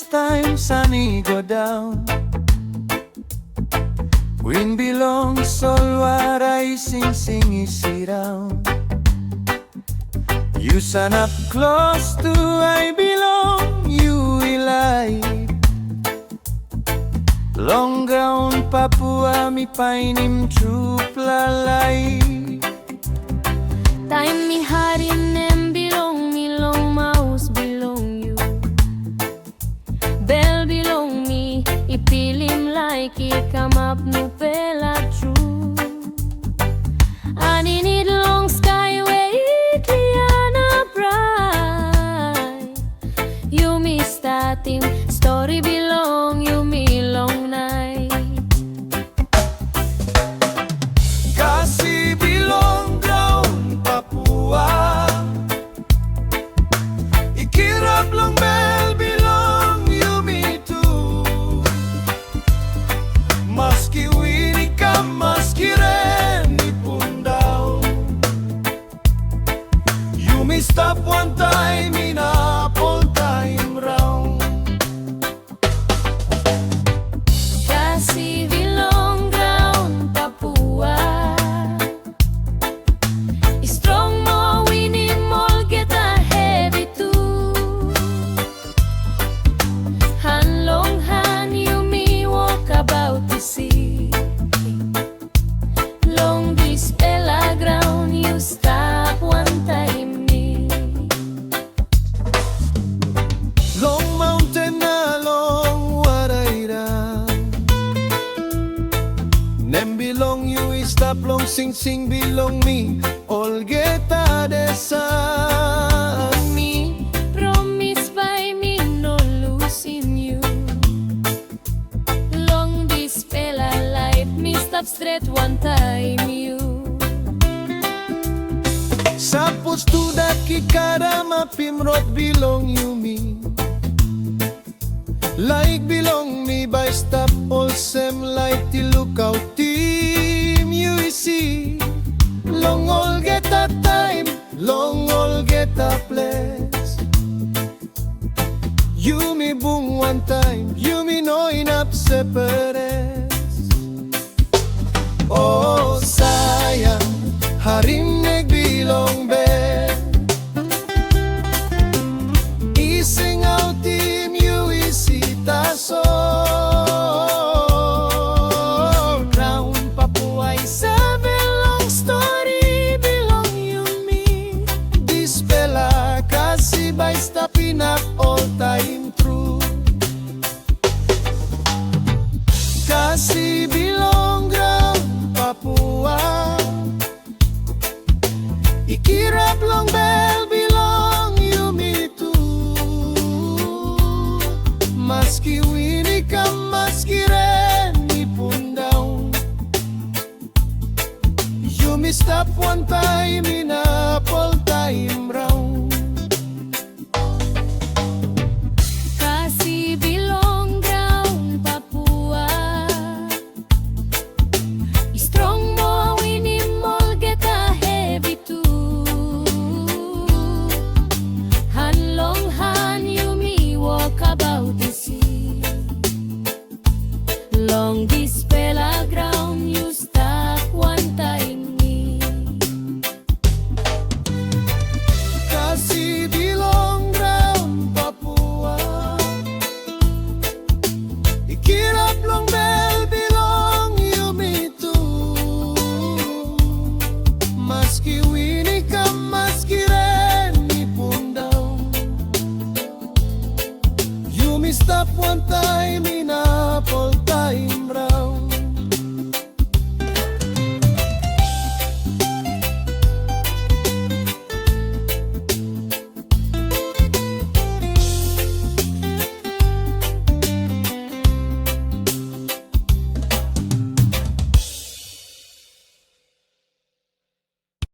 this time sunny go down. Wind belongs, sol rising, sing easy round. You stand up close to I belong, you will light. Long Graun Papua mi painim truplalay. Time mi harin em bilong, milong mouse belong you. Bell belong me, ipilim like it come up no pela true. Ani need long skyway, Liana bright. You me starting, story belong, you me long night. Kasih Bilong Graun Papua. Ikirap long bell belong you me too. Maski wini ka, maski ren ipundaw. You may stop one time in all time round. Kasih Bilong Graun Papua. Strong mo winning mall get a heavy too. Han long han you me walk about the sea. Long this bella ground you stop one time me. Long mountain na long waraira. Nem belong you stop long sing sing belong me. All get a desan. Me promise by me no losing you. Long this fella life me stop straight one time you. Sa postuda kikara mapimrot belong you me. Like belong me by stop all sem like the lookout team you see. Long all get a time, long all get a place. You me boom one time, you me no enough separate. Oh sayang, harim nagbilong bel. Ising out team you isita so. Graun Papua is a belong story belong you me. This fella Kasih by stopping up all time through. Kasih Bilong Graun Papua. Ikirap long bell belong you me too. Maski wini ka, maski ren ipundaw. You me stop one time in a all time